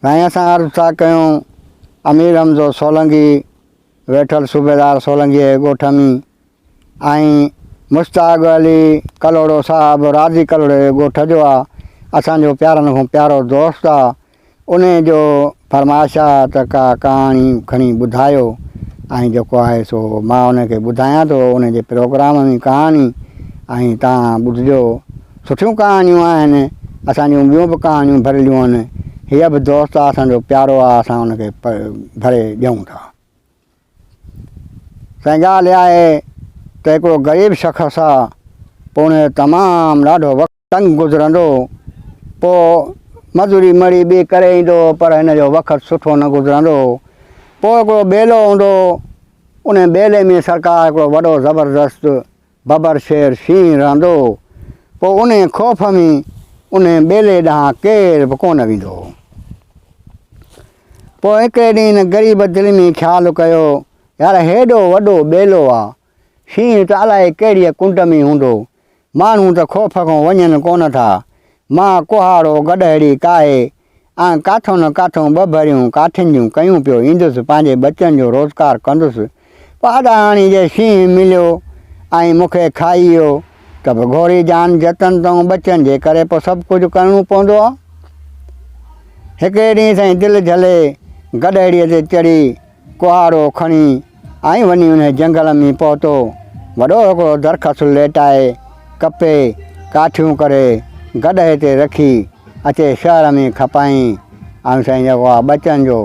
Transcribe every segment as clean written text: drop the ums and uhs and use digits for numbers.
साईं असां अर्ज़ु था कयूं अमीर हमज़ो सोलंकी वेठल सूबेदार सोलंकीअ जे ॻोठ में ऐं मुश्ताक अली कलोड़ो साहिबु राज़ी कलोड़े जे ॻोठ जो आहे असांजो प्यारनि खां प्यारो दोस्त आहे उन जो फरमाइश आहे त का कहाणी खणी ॿुधायो ऐं जेको आहे सो मां उनखे ॿुधायां थो उन जे प्रोग्राम में कहाणी ऐं तव्हां ॿुधिजो सुठियूं कहाणियूं आहिनि असांजूं ॿियूं बि कहाणियूं भरियलूं आहिनि हीअ बि दोस्त आहे असांजो प्यारो आहे असां उनखे भरे ॾियूं था। साईं ॻाल्हि आहे त हिकिड़ो ग़रीब शख़्स आहे पोइ उन तमामु ॾाढो वक़्तु तंग गुज़रंदो पोइ मज़ूरी मड़ी ॿी करे ईंदो पर हिनजो वक़्तु सुठो न गुज़रंदो पोइ हिकिड़ो ॿेलो हूंदो उन ॿेले में सरकार हिकिड़ो वॾो ज़बरदस्त बबर शेर शींहुं रहंदो पोइ उन ख़ौफ़ में उन ॿेले ॾांहुं केर बि कोन वेंदो। पोइ हिकिड़े ॾींहुं हिन ग़रीब दिलि में ख़्यालु कयो यार हेॾो वॾो ॿेलो आहे शींहुं त अलाए कहिड़ीअ कुंड में हूंदो माण्हू त ख़ौफ़ खां वञनि कोन था मां कुहाड़ो गॾहड़ी काहे ऐं काथों न काथों ॿ भरियूं काठियुनि जूं कयूं पियो ईंदुसि पंहिंजे बचनि जो रोज़गारु कंदुसि पर हाणे जे शींहुं मिलियो ऐं मूंखे खाई वियो त बि घोड़ी जान जतन तूं बचनि जे करे पोइ सभु कुझु करिणो पवंदो आहे। हिकिड़े ॾींहुं साईं दिलि झले गॾहड़ीअ ते चढ़ी कुहाड़ो खणी ऐं वञी उन जंगल में पहुतो वॾो हिकिड़ो दरख़्त लेटाए कपे काठियूं करे गॾे ते रखी अचे शहर में खपाई ऐं साईं जेको आहे बचनि जो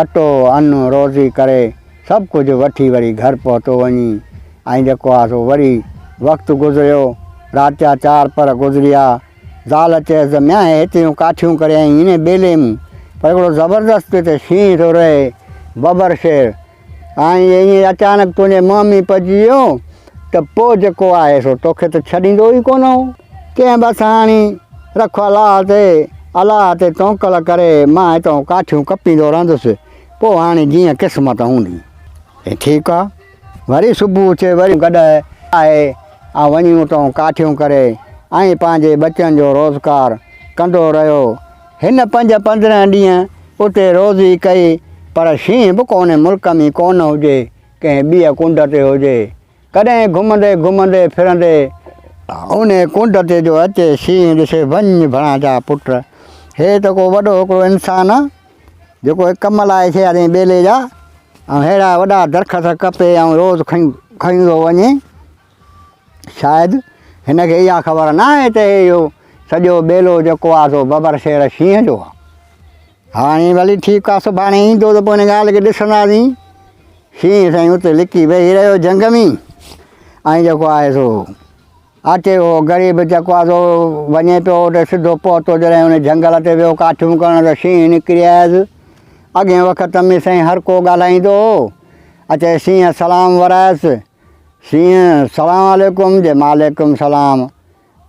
अटो अन्न रोज़ी करे सभु कुझु वठी वरी घर पहुतो वञी ऐं जेको आहे सो वरी वक़्तु गुज़रियो राति जा 4 पर गुज़रिया ज़ाल चयसि म्या हेतिरियूं काठियूं करे आई इन ॿेले में पर हिकिड़ो ज़बरदस्त हिते शींहुं थो रहे बबर शेर ऐं ईअं अचानक तुंहिंजे मुंहं में पइजी वियो त पोइ जेको आहे सो तोखे त छॾींदो ई कोन हो कंहिं बसि हाणे रख अलाह ते तौकल करे मां हितां काठियूं कपींदो रहंदुसि पोइ हाणे जीअं क़िस्मत हूंदी ठीकु आहे। वरी सुबुह थिए वरी गॾु आहे ऐं वञी उतां काठियूं करे ऐं पंहिंजे बचनि जो रोज़गारु कंदो रहियो हिन 5-15 ॾींहं उते रोज़ी कई पर शींहुं बि कोन्हे मुल्क में कोन हुजे कंहिं ॿिए कुंड ते हुजे कॾहिं घुमंदे घुमंदे फिरंदे उन कुंड ते जो अचे शींहुं ॾिसे वञ भणा जा पुट हे त को वॾो हिकिड़ो इंसानु आहे जेको कम लाइ थिया अथई ॿेले जा ऐं अहिड़ा वॾा दरख़्त कपे ऐं रोज़ु खईंदो वञे शायदि हिनखे इहा ख़बर न आहे त इहो सॼो ॿेलो जेको आहे सो बबर शेर शींहं जो आहे। हाणे भली ठीकु आहे सुभाणे ईंदो त पोइ हिन ॻाल्हि खे ॾिसंदासीं शींहुं साईं उते लिकी वेही रहियो जंग में ऐं जेको आहे सो अचे उहो ग़रीब जेको आहे सो वञे पियो उते सिधो पहुतो जॾहिं उन जंगल ते वियो काठियूं करण त शींहुं निकिरी आयसि अॻे वक़्त में साईं हर को ॻाल्हाईंदो हो अचे शींहुं सलाम वरायसि शींहुं सलाम वालेकुम जे मालेकुम सलाम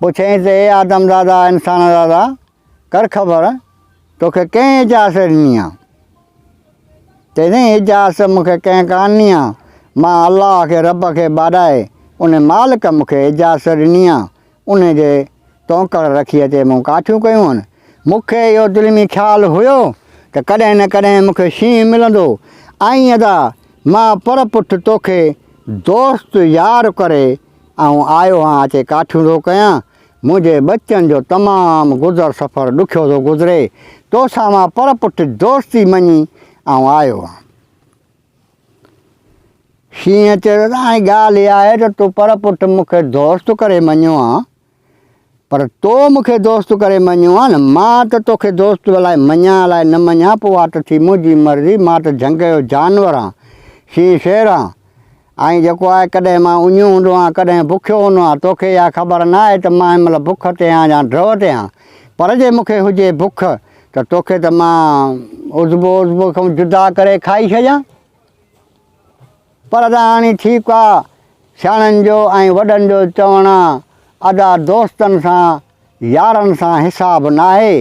पुछईं त हे आदम दादा इंसान दादा कर ख़बर तोखे कंहिं इजाज़त ॾिनी आहे चईं इजाज़त मूंखे कंहिं कान ॾिनी आहे मां अलाह खे रब खे ॿाॾाए उन मालिक मूंखे इजाज़त ॾिनी आहे उन जे तौकल रखी अचे मूं काठियूं कयूं आहिनि मूंखे इहो दिलि में ख़्यालु हुयो त कॾहिं न कॾहिं मूंखे शींहुं मिलंदो ऐं अदा मां पर पुठि तोखे दोस्त यार करे ऐं आयो आहियां अचे काठियूं थो कयां मुंहिंजे बचनि जो तमामु गुज़र सफ़र ॾुखियो थो गुज़रे तोसां मां पर पुठि दोस्ती मञी ऐं आयो आहियां। शींहुं चयो त हाणे ॻाल्हि इहा आहे त तूं पर पुठि मूंखे दोस्त करे मञियो आहे पर तो मूंखे दोस्त करे मञियो आहे न मां त तोखे दोस्त अलाए मञा अलाए न मञा पोइ आहे त थी मुंहिंजी मर्ज़ी मां त झंग जो जानवर आहियां शींहुं शेर आहे ऐं जेको आहे कॾहिं मां उञो हूंदो आहियां कॾहिं बुखियो हूंदो आहियां तोखे इहा ख़बर न आहे त मां हिन महिल बुख ते आहियां या ड्रव ते आहियां पर जे मूंखे हुजे बुख त तोखे त मां उज़बो खां जुदा करे खाई छॾियां पर त हाणे ठीकु आहे सियाणनि जो ऐं वॾनि जो चवणु आहे अदा दोस्तनि सां यारनि सां हिसाबु न आहे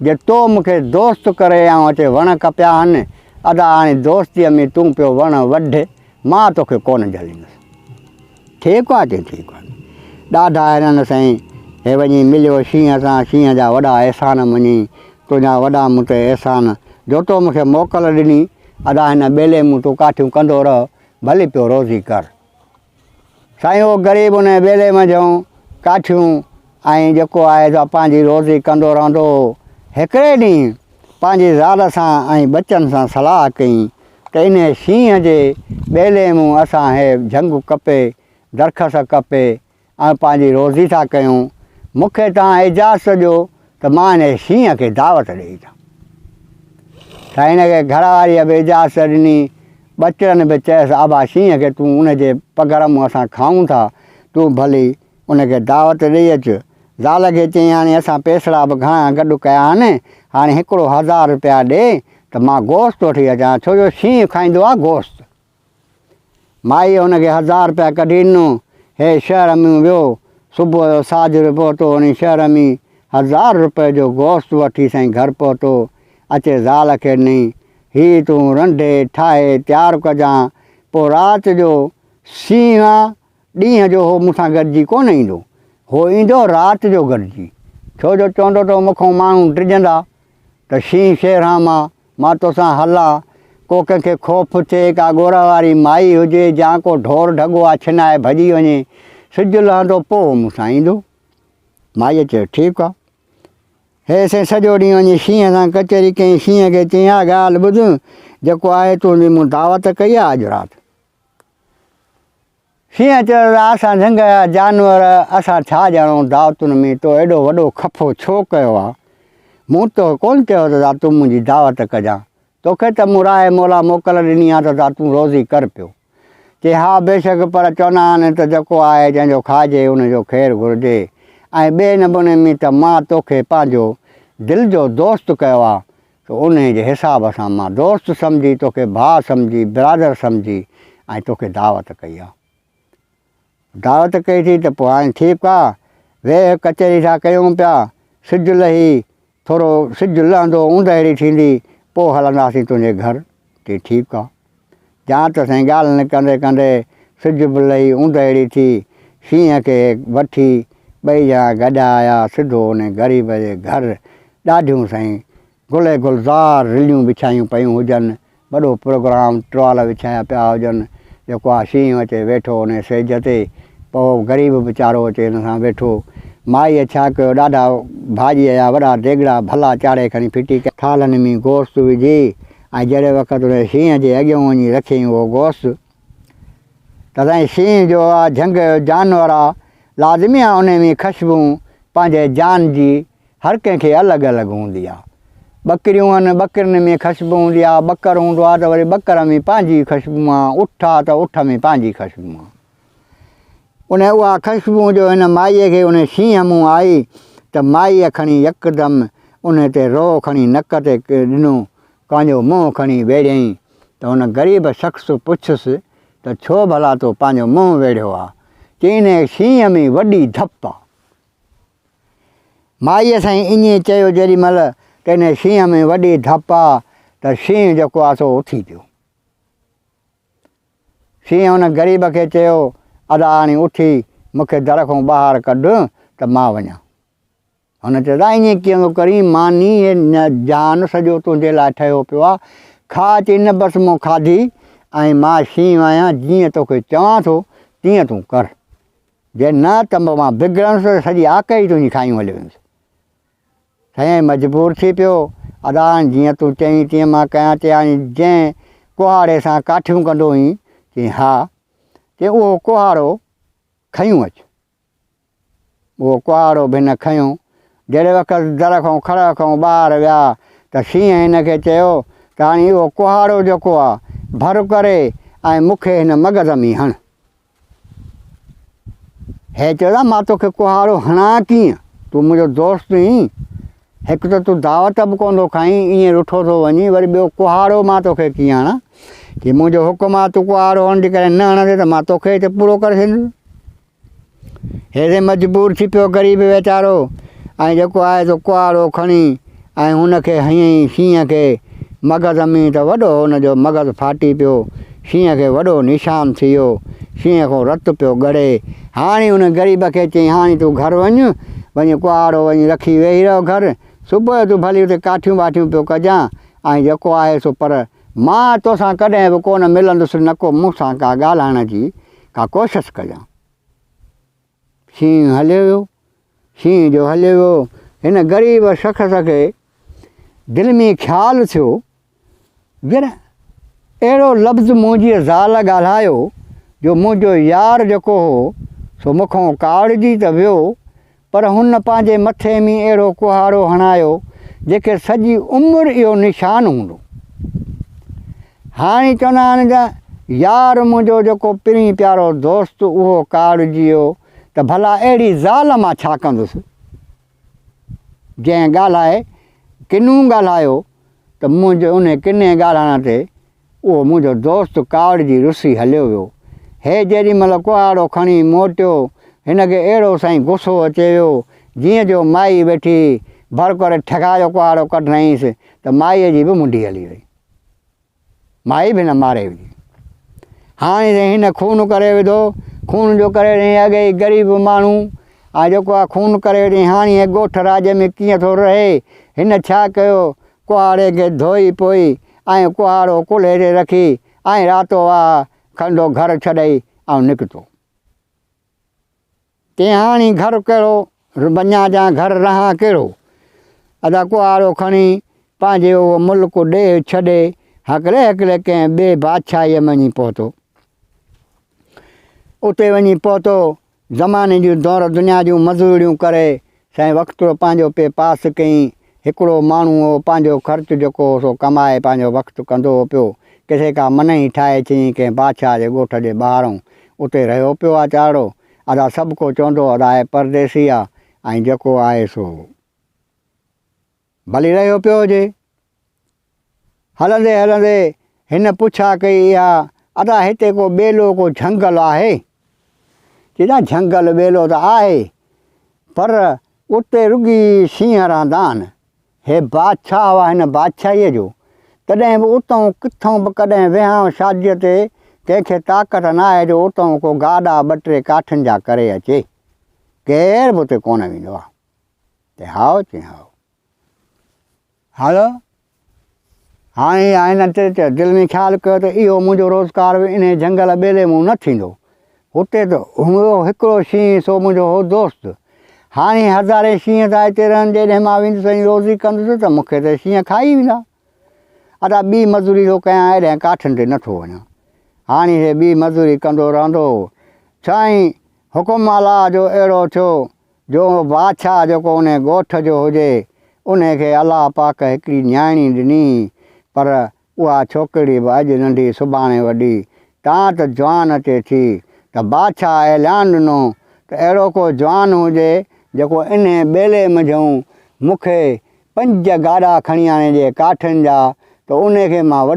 जे तो मूंखे दोस्त करे ऐं अचे वण कपिया आहिनि अदा हाणे दोस्तीअ में तूं पियो वण वढ मां तोखे कोन झलींदुसि ठीकु आहे चई ठीकु आहे। ॾाढा हिननि साईं हे वञी मिलियो शींहं सां शींहं जा वॾा अहसान मञी तुंहिंजा वॾा मूं ते अहसान जो तो मूंखे मोकल ॾिनी अदा हिन ॿेले मूं तूं काठियूं कंदो रह भली पियो रोज़ी कर। साईं उहो ग़रीब उन ॿेले में जऊं काठियूं ऐं जेको आहे त पंहिंजी रोज़ी कंदो रहंदो। हिकिड़े ॾींहुं पंहिंजी ज़ाल सां ऐं बचनि सां सलाह कई त इन शींहं जे ॿेले मूं असां हे झंगु कपे दरख़्स कपे ऐं पंहिंजी रोज़ी था कयूं। मूंखे तव्हां इजाज़त ॾियो त मां हिन शींहं खे दावत ॾेई ॾियां। त हिनखे घरवारीअ बि इजाज़त ॾिनी, बचड़नि बि चयसि आबा शींहं खे तूं उनजे पघर मूं असां खाऊं था, तूं भली उनखे दावत ॾेई अचु। ज़ाल खे चयईं हाणे असां पैसड़ा बि घणा गॾु कया आहिनि, हाणे हिकिड़ो 1000 रुपया ॾे त मां गोश्त वठी अचां, छो जो शींहं खाईंदो आहे गोश्त। माईअ हुनखे 1000 रुपया कढी ॾिनो। हे शहर में वियो, सुबुह जो साझर पहुतो, वञी शहर में 1000 रुपये जो गोश्त वठी साईं घर पहुतो। अचे ज़ाल खे ॾिनई, हीअ तूं रंधे ठाहे तयारु कजां, पोइ राति जो शींहं ॾींहं जो हो मूंसां गॾिजी कोन ईंदो, हो ईंदो राति जो गॾिजी। छो जो चवंदो त मूंखां माण्हू ड्रिजंदा त शींहं शेराम आहे, मां तोसां हलां। को कंहिंखे ख़ौफ़ थिए, का ॻोड़ वारी माई हुजे या को ढोर ढगो आहे छिनाए भॼी वञे, सिजु लहंदो पोइ मूंसां ईंदो। माईअ चयो ठीकु आहे। हे साईं सॼो ॾींहुं वञी शींहं सां कचहरी कई। शींहं खे चई हा ॻाल्हि ॿुध, जेको आहे तुंहिंजी मूं दावत कई आहे अॼु राति। शींहं चयो असां झंग जा जानवर, असां छा ॼाणूं दावतुनि में, तो एॾो वॾो खफ़ो छो कयो आहे? मूं तो कोन चयो त तूं मुंहिंजी दावत कजां, तोखे त मूं राय मोला मोकल ॾिनी आहे त तूं रोज़ी कर पियो। चई हा बेशक, पर चवंदा आहिनि त जेको आहे जंहिंजो खाइजे उनजो ख़ैरु घुरिजे। ऐं ॿिए नमूने में त मां तोखे पंहिंजो दिलि जो दोस्त कयो आहे, त उन जे हिसाब सां मां दोस्त सम्झी, तोखे भाउ सम्झी, बिरादर सम्झी ऐं तोखे दावत कई आहे। दावत कई थी त पोइ हाणे ठीकु आहे, वेह कचहरी था कयूं पिया, सिजु लही, थोरो सिजु लहंदो ऊंदहिड़ी थींदी, पोइ हलंदासीं तुंहिंजे घर। चई ठीकु आहे। जा त साईं ॻाल्हि न कंदे कंदे सिजु बि लही ऊंदहिड़ी थी, शींहं खे वठी ॿई ॼणा गॾु आया सिधो उन ग़रीब जे घर। ॾाढियूं साईं गुले गुलज़ार रिलियूं विछायूं पियूं हुजनि, वॾो प्रोग्राम टुवाल विछाया पिया हुजनि। जेको आहे शींहं अचे वेठो उन सेज ते, पोइ ग़रीब वीचारो अचे हिन सां वेठो। माईअ छा कयो, ॾाढा भाॼीअ जा वॾा देगिड़ा भला चाढ़े खणी फिटी थालनि में गोश्त विझी, ऐं जहिड़े वक़्तु उन शींहं जे अॻियां वञी रखियईं उहो गोश्त, त साईं शींहं जो आहे झंग जो जानवर आहे, लाज़मी आहे उन में ख़ुशबू पंहिंजे जान जी हर कंहिंखे अलॻि अलॻि हूंदी आहे। ॿकरियूं आहिनि, ॿकरियुनि में ख़ुशबू हूंदी आहे, ॿकर हूंदो आहे त वरी ॿकर में पंहिंजी ख़ुशबू आहे, उठ आहे त उठ में पंहिंजी ख़ुशबू आहे। उन उहा ख़ुशबू जो हिन माईअ खे उन शींहं मूं आई त माईअ खणी यकदमि उन ते रोह खणी नक ते ॾिनो, पंहिंजो मुंहुं खणी वेड़ियईं। त हुन ग़रीब शख़्स पुछियुसि त छो भला तो पंहिंजो मुंहुं वेड़ियो आहे? चई इन शींहं में वॾी धप आहे। माईअ साईं ईअं चयो जेॾीमहिल त इन शींहं में वॾी धप आहे, त शींहं जेको आहे सो उथी पियो। शींहं हुन ग़रीब खे चयो अदा हाणे उथी मूंखे दर खां ॿाहिरि कढ त मां वञा। हुन चयो ईअं कीअं करी, मानी जान सॼो तुंहिंजे लाइ ठहियो पियो आहे, खा। चई न बसि मूं खाधी, ऐं मां शींहं आहियां, जीअं तोखे चवां थो तीअं तूं कर, जे न त मां बिगड़ंदुसि, सॼी आक ई तुंहिंजी खाई हली वेंदुसि। साईं मजबूर थी पियो, अदा जीअं तूं चईं तीअं मां कयां। चई हाणे जंहिं कुहाड़े सां काठियूं कंदो हुई? चई हा। चई उहो कुहाड़ो खयूं अचु। उहो कुहाड़ो बि हिन खयूं। जहिड़े वक़्तु दर खां खड़ खां ॿाहिरि विया त शींहं हिन खे चयो त हाणे इहो कुहाड़ो जेको आहे भर करे ऐं मूंखे हिन मग़ज़ में हण। हे चयो मां तोखे कुहाड़ो हणां कीअं, तूं मुंहिंजो दोस्त आहीं, हिकु त तूं दावत बि कोन थो खाईं, ईअं रुठो थो वञी, वरी ॿियो कुहाड़ो मां तोखे कीअं हणां? कि मुंहिंजो हुकुम आहे, तूं कुहाड़ो हणंदी करे न हणंदे त मां तोखे हिते पूरो करे छॾींदुसि। हेॾे मजबूर थी पियो ग़रीब वीचारो, ऐं जेको आहे सो कुहाड़ो खणी ऐं हुनखे हयईं शींहं खे मग़ज़ में, त वॾो हुनजो मग़ज़ु फाटी पियो, शींहं खे वॾो निशान थी वियो, शींहं खां रतु पियो ॻड़े। हाणे हुन ग़रीब खे चई हाणे तूं घरु वञी कुहाड़ो वञी रखी वेही रहो घर, सुबुह जो तूं भली हुते काठियूं वाठियूं पियो कजां, ऐं जेको आहे सो पर मां तोसां कॾहिं बि कोन मिलंदुसि न को मूंसां का ॻाल्हाइण जी का कोशिशि कजां। शींहुं हलियो वियो। शींहं जो हलियो वियो। हिन ग़रीब शख़्स खे दिलि में ख़्यालु थियो ॼण अहिड़ो लफ़्ज़ मुंहिंजी ज़ाल ॻाल्हायो जो मुंहिंजो यार जेको हो सो मूंखां कावड़जी त वियो, पर हुन पंहिंजे मथे में अहिड़ो कुहाड़ो हणायो जेके सॼी उमिरि इहो निशान हूंदो। हाणे चवंदा आहिनि त यार मुंहिंजो जेको पहिरीं प्यारो दोस्त उहो कावड़जी वियो त भला अहिड़ी ज़ाल मां छा कंदुसि जंहिं ॻाल्हाए किनूं ॻाल्हायो त मुंहिंजो उन किने ॻाल्हाइण ते उहो मुंहिंजो दोस्त कावड़जी रुसी हलियो वियो। हे जेॾी महिल कुहाड़ो खणी मोटियो हिनखे अहिड़ो साईं गुस्सो अचे वियो जीअं जो माई वेठी भर करे ठॻायो कुहाड़ो कढाईंसि त माईअ जी बि मुंडी हली वई। माई बि न मारे विधी। हाणे हिन खून करे विधो। खून जो करे ॾियईं अॻे ग़रीब माण्हू ऐं जेको आहे खून करे ॾियईं। हाणे ॻोठ राज में कीअं थो रहे। हिन छा कयो कुहाड़े खे धोई पोई ऐं कुहाड़ो कुल्हे ते रखी ऐं रातो आहे खंडो घर छॾई ऐं निकितो। ते हाणे घर कहिड़ो वञा जा घर रहां कहिड़ो। अदा कुहाड़ो खणी पंहिंजे उहो मुल्क ॾे छॾे हिकिड़े हिकिड़े कंहिं ॿिए बादशाहीअ में वञी पहुतो। उते वञी पहुतो ज़माने जूं दौर दुनिया जूं मज़ूरियूं करे साईं वक़्तु पंहिंजो पे पास कयईं। हिकिड़ो माण्हू हो पंहिंजो ख़र्चु जेको सो कमाए पंहिंजो वक़्तु कंदो हो पियो। किथे का मन ई ठाहे चयईं कंहिं बादशाह जे ॻोठ जे ॿाहिरों उते रहियो पियो आहे चाढ़ो। अदा सभु को चवंदो अदा आहे परदेसी आहे ऐं जेको आहे सो भली रहियो पियो हुजे। हलंदे हलंदे हिन पुछा कई इहा अदा हिते को ॿेलो को झंगल आहे। चइजां झंगल ॿेलो त आहे पर उते रुॻी शींहं रहंदा आहिनि। हे बादशाह हुआ हिन बादशाहीअ जो तॾहिं बि उतां किथां बि कॾहिं विहांउ शादीअ ते कंहिंखे ताक़त न आहे जो उतां को गाॾा ॿ टे काठियुनि जा करे अचे। केरु बि उते कोन वेंदो आहे। चई हाओ चई हाओ हलो। हाणे हिन ते दिलि में ख़्यालु कयो त इहो मुंहिंजो रोज़गार बि इन झंगल ॿेले मूं न थींदो। हुते त हुओ हिकिड़ो शींहुं सो मुंहिंजो हो दोस्त। हाणे हज़ारे शींहं त हिते रहनि जॾहिं मां वेंदुसि रोज़ी कंदुसि त मूंखे त शींहं खाई वेंदा। अदा ॿी मज़ूरी थो कयां हेॾे काठियुनि ते नथो वञा। हाणे हे ॿी मज़ूरी कंदो रहंदो। साईं हुकुम अलाह जो अहिड़ो थियो जो बादशाह जेको उन ॻोठ जो हुजे उनखे अलाह पाक हिकिड़ी न्याणी ॾिनी। पर उहा छोकिरी बि अॼु नंढी सुभाणे वॾी। तव्हां त जवान अचे थी त बादशाह ऐलान ॾिनो त अहिड़ो को जवान हुजे जेको इन ॿेले मंझूं मूंखे 5 गाॾा खणी आणे ॾिए काठियुनि जा त उनखे मां वॾो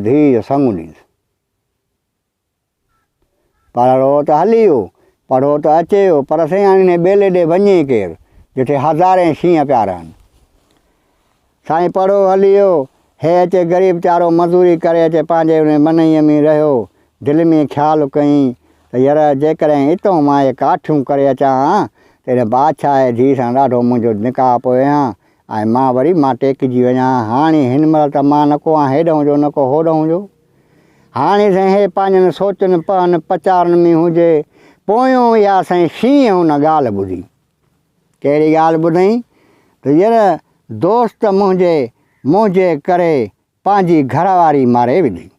धीउ जो संग ॾींदुसि। पढ़ो त हली वियो पढ़ो त अचे वियो पर साईं हाणे हिन ॿेले ॾे वञे केरु जिते हज़ारे शींहं पिया रहनि। साईं पढ़ो हली वियो। हे अचे ग़रीब चारो मज़ूरी करे अचे पंहिंजे उन मनईअ में रहियो। दिलि में ख़्यालु कयईं त यार जेकॾहिं हितां मां इहे काठियूं करे अचां हा त हिन बादशाह जे धीउ सां ॾाढो मुंहिंजो निकाह पोइ हा ऐं मां वरी मां टेकिजी वञा। हाणे हिन महिल त मां न को आहियां हेॾो जो न को होॾो जो। हाणे साईं हे पंहिंजनि सोचनि पवनि पचारनि में हुजे। पोयों इहा साईं शींहं हुन ॻाल्हि ॿुधी। कहिड़ी ॻाल्हि ॿुधईं त यार दोस्त मुंहिंजे करे पंहिंजी घरवारी मारे विधी।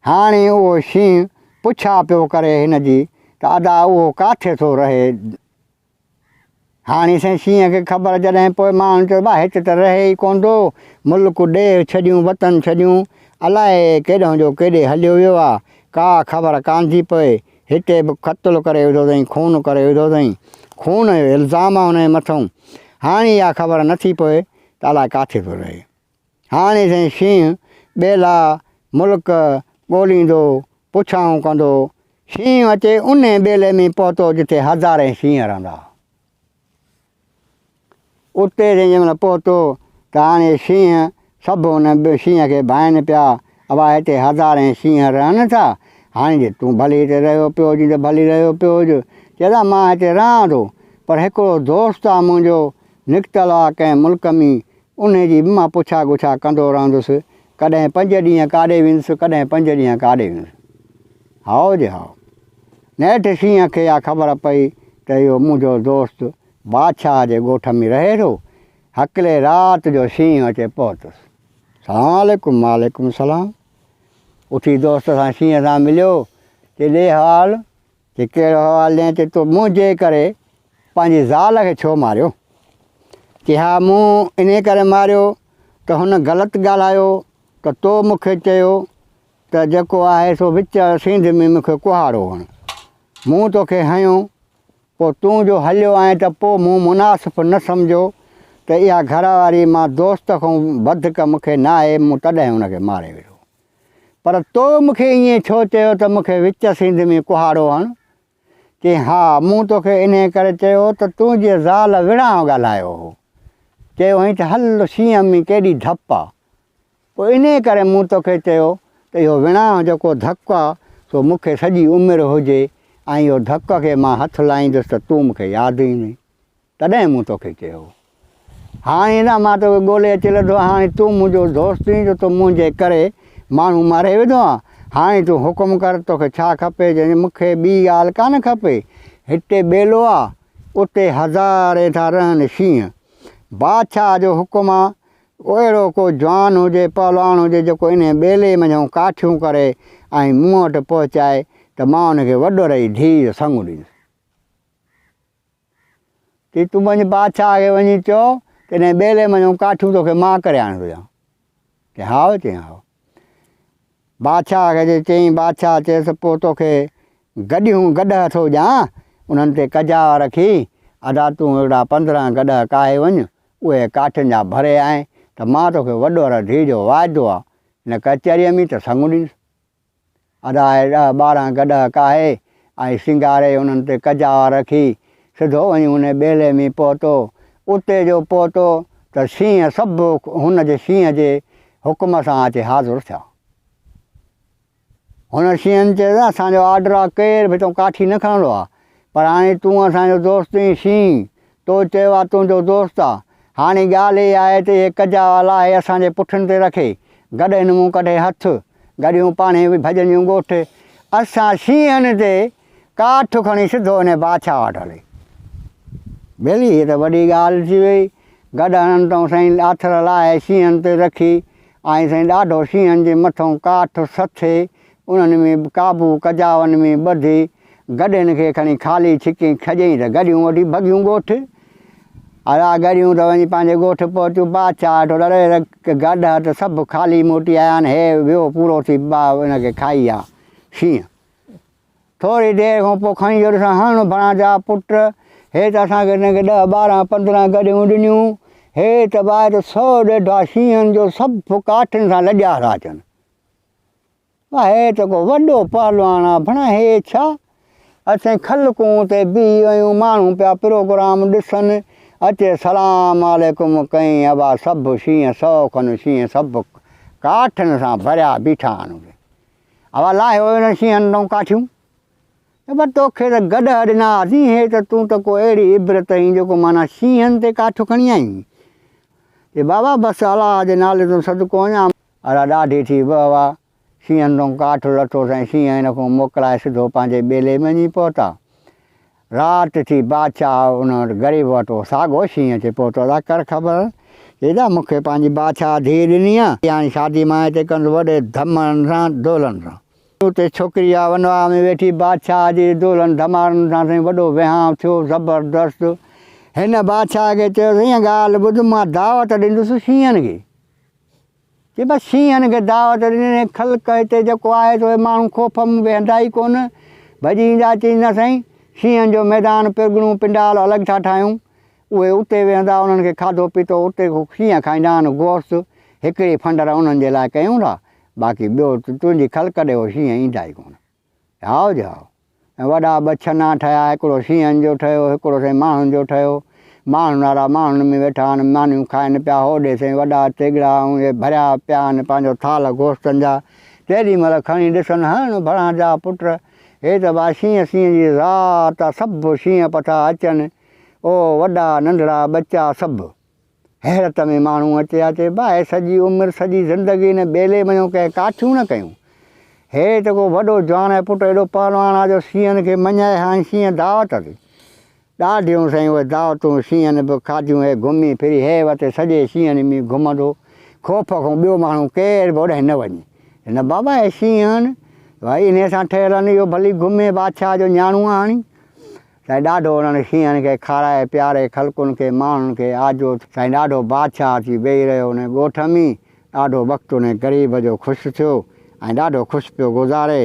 हाणे उहो शींहं पुछा पियो करे हिन जी त अदा उहो किथे थो रहे। हाणे साईं शींहं खे ख़बर जॾहिं पोइ माण्हुनि चयो भाउ हिते त रहे ई कोन थो मुल्क ॾे छॾियूं वतन छॾियूं अलाए केॾो जो केॾे हलियो वियो आहे का ख़बर कान थी पए। हिते बि क़त्लु करे विधो अथई खून करे विधो अथई खून जो इल्ज़ाम आहे हुनजे मथां। हाणे इहा ख़बर नथी पए त अलाए किथे थो रहे। हाणे साईं शींहं ॿेला मुल्क ॻोल्हींदो पुछाऊं कंदो। शींहं अचे उन ॿेले में पहुतो जिते हज़ारे शींहं रहंदा। उते जंहिं महिल पहुतो त हाणे शींहं सभु हुन शींहं खे भाइनि पिया अवा हिते हज़ारे शींहं रहनि था। हाणे जे तूं भली हिते रहियो पियो हुजे त भली रहियो पियो हुजे। चवंदा मां हिते रहां थो पर हिकिड़ो दोस्त आहे मुंहिंजो निकितल आहे कंहिं मुल्क में उन जी बि मां पुछा गुछा कंदो रहंदुसि। कॾहिं 5 ॾींहं काॾे वेंदुसि, कॾहिं 5 ॾींहं काॾे वेंदुसि। How J how. नेठि शींहं खे इहा ख़बर पई त इहो मुंहिंजो दोस्त बादशाह जे ॻोठ में रहे थो। हकिले राति जो शींहुं अचे पहुतुसि। सलाम वालेकुम सलाम। उथी दोस्त सां शींहं सां मिलियो। चई ॾे हाल। चई कहिड़ो हाल ॾियां। चई तूं मुंहिंजे करे पंहिंजी ज़ाल खे छो मारियो। चई हा मूं इन करे मारियो त हुन ग़लति ॻाल्हायो त तो मूंखे चयो त जेको आहे सो विच सिंध में मूंखे कुहाड़ो हण। मूं तोखे हयो, पोइ तूं जो हलियो आहीं त पोइ मूं मुनासिबु न सम्झो त इहा घरवारी मां दोस्त खां वधीक मूंखे न आहे, मूं तॾहिं हुनखे मारे वियो। पर तो मूंखे ईअं छो चयो त मूंखे विच सिंध में कुहाड़ो हण। चई हा मूं तोखे इन करे चयो त तुंहिंजी ज़ाल विणहां ॻाल्हायो हो। चयो हुअईं त हल शींहं में केॾी धप आहे। पोइ इन करे मूं तोखे चयो त इहो विणहां जेको धकु आहे सो मूंखे सॼी उमिरि हुजे ऐं इहो धक खे मां हथु लाहींदुसि त तूं मूंखे यादि ईंदई, तॾहिं मूं तोखे चयो। हाणे न मां तोखे ॻोल्हे अची लथो, हाणे तूं मुंहिंजो दोस्त आहीं जो तूं मुंहिंजे करे माण्हू मारे विधो आहे। हाणे तूं हुकुम कर, तोखे छा खपे। चई मूंखे ॿी ॻाल्हि कान खपे। हिते ॿेलो आहे, उते हज़ारे था रहनि शींहं। बादशाह जो हुकुम आहे अहिड़ो को जवान हुजे, पहलवान हुजे जेको इन ॿेले में काठियूं करे ऐं मूं वटि पहुचाए त मां हुनखे वॾो रही धीउ जो संग ॾींदुसि। चई तूं वञी बादशाह खे वञी चओ त इन ॿेले में काठियूं तोखे मां करे आणींदो ॼां। चई हाओ। चई हाओ। बादशाह खे चयईं। बादशाह चयसि पोइ तोखे गॾ थो ॾियां, उन्हनि ते कजा रखी अदा तूं अहिड़ा 15 गॾ काहे वञु, उहे काठियुनि जा भरे आए त मां तोखे वॾो धीउ जो वाइदो आहे हिन कचहरीअ में त संग ॾींदुसि। अदा 10-12 गॾ काहे ऐं सिंगारे उन्हनि ते कजा रखी सिधो वञी उन ॿेले में पहुतो। उते जो पहुतो त शींहं सभु हुन जे शींहं जे हुकुम सां अची हाज़ुरु थिया। हुन शींहंनि चयो असांजो ऑर्डर आहे केरु बि तूं काठी न खणंदो आहे, पर हाणे तूं असांजो दोस्त आहीं शींहं, तो चयो आहे तुंहिंजो दोस्त आहे। हाणे ॻाल्हि इहा आहे त इहे कजा लाहे असांजे पुठियुनि ते रखे, गॾु हिन मूं कढे हथु, गॾियूं पाणे भॼंदियूं ॻोठ। असां शींहनि ते काठ खणी सिधो हिन बादशाह वटि हले। बेली हीअ त वॾी ॻाल्हि थी वई। गॾ हणनि अथऊं साईं, आथर लाहे शींहनि ते रखी ऐं साईं ॾाढो शींहनि जे मथां काठ सथे उन्हनि में काबू कजावनि में ॿधी गॾ हिनखे खणी ख़ाली छिकी खॼई त गॾियूं वठी भॻियूं ॻोठ। हला गॾियूं त वञी पंहिंजे ॻोठ पहुतियूं। बादशाह वटि ॾाढे गॾ हथ सभु ख़ाली मोटी आया आहिनि। हे वियो पूरो थी हिनखे खाई आहे शींहं। थोरी देरि खां पोइ खणी वियो ॾिसां हण भणा जा पुट, हे त असांखे हिनखे 10-12-15 गॾियूं ॾिनियूं, हे त ॿाहिरि 100 ॾेढा शींहनि जो सभु काठियुनि सां लॼा था अचनि। हे त को वॾो पहलवान आहे, भणा हे छा। असां ख़लकूं ते बीह आहियूं, माण्हू पिया प्रोग्राम ॾिसनि, अचे सलाम वालेकुम कई अबा सभु शींहं 100 खनि शींहं सभु काठियुनि सां भरिया बीठा आहिनि। अबा लाहियो हिन शींहनि तां काठियूं। पर तोखे त गॾ ॾिनासीं, हे त तूं त को अहिड़ी इबरत आहीं जेको माना शींहनि ते काठियूं खणी आहीं। चई बाबा बसि अलाह जे नाले तूं सदको वञा। अला ॾाढी थी वाह, शींहनि तां काठ लथो साईं। शींहं हिन खां मोकिलाए सिधो पंहिंजे ॿेले में वञी पहुता। राति थी बादशाह उन वटि ग़रीब वटि साॻियो शींहं अचे पहुतो। अदा कर ख़बर। चई मूंखे पंहिंजी बादशाह धीउ ॾिनी आहे, हाणे शादी मां हिते कंदुसि वॾे धमनि सां दोलनि सां। उते छोकिरी आहे वनवा में वेठी, बादशाह जी दोलनि धमारनि सां साईं वॾो विहांउ थियो ज़बरदस्त। हिन बादशाह खे चयो हीअं ॻाल्हि ॿुध, मां दावत ॾींदुसि शींहनि खे। चई बसि शींहनि खे दावत ॾिनी, ख़ल्क हिते जेको आहे सो माण्हू ख़ौफ़ में वेहंदा ई कोन, भॼी ईंदा। चई न साईं, शींहनि जो मैदान पिरगणूं पिंडाल अलॻि था ठाहियूं, उहे उते वेहंदा, उन्हनि खे खाधो पीतो उते शींहं खाईंदा आहिनि गोश्त, हिकिड़ी फंडर उन्हनि जे लाइ कयूं था, बाक़ी ॿियो तुंहिंजी ख़ल्क ॾे उहो शींहं ईंदा ई कोन। हाओ जो हाओ। ऐं वॾा ॿ छना ठहिया, हिकिड़ो शींहनि जो ठहियो, हिकिड़ो साईं माण्हुनि जो ठहियो। माण्हुनि वारा माण्हुनि में वेठा आहिनि, मानियूं खाइनि पिया। होॾे साईं वॾा तेगड़ा ऐं इहे भरिया पिया आहिनि पंहिंजो थाल गोश्तनि जा। तेॾीमहिल खणी ॾिसनि हण भणा जा पुट, हे त बा शींहं जी राति आहे, सभु शींहं पथा अचनि, ओ वॾा नंढड़ा बच्चा सभु। हैरत में माण्हू अचे अचे भाई सॼी उमिरि सॼी ज़िंदगी ने ॿेले वञूं कंहिं काठियूं न कयूं। हे त को वॾो जवान आहे पुटु एॾो पहलवान आहे जो शींहनि खे मञाए हाणे शींहं दावत ते ॾाढियूं साईं उहे दावतूं शींहनि बि खाधियूं। हे घुमी फिरी हे वते सॼे शींहनि में घुमंदो ख़ौफ़ खां ॿियो माण्हू केरु बि ओॾे न वञे। हिन बाबा हे शींहं आहिनि भाई इन सां ठहियलु आहिनि इहो भली घुमे बादशाह जो न्याणो आहे हाणे। साईं ॾाढो उन्हनि शींहनि खे खाराए प्यारे ख़लकुनि खे माण्हुनि खे आजो साईं ॾाढो बादशाह अची वेही रहियो उन ॻोठ में। ॾाढो वक़्तु उन ग़रीब जो ख़ुशि थियो ऐं ॾाढो ख़ुशि पियो गुज़ारे।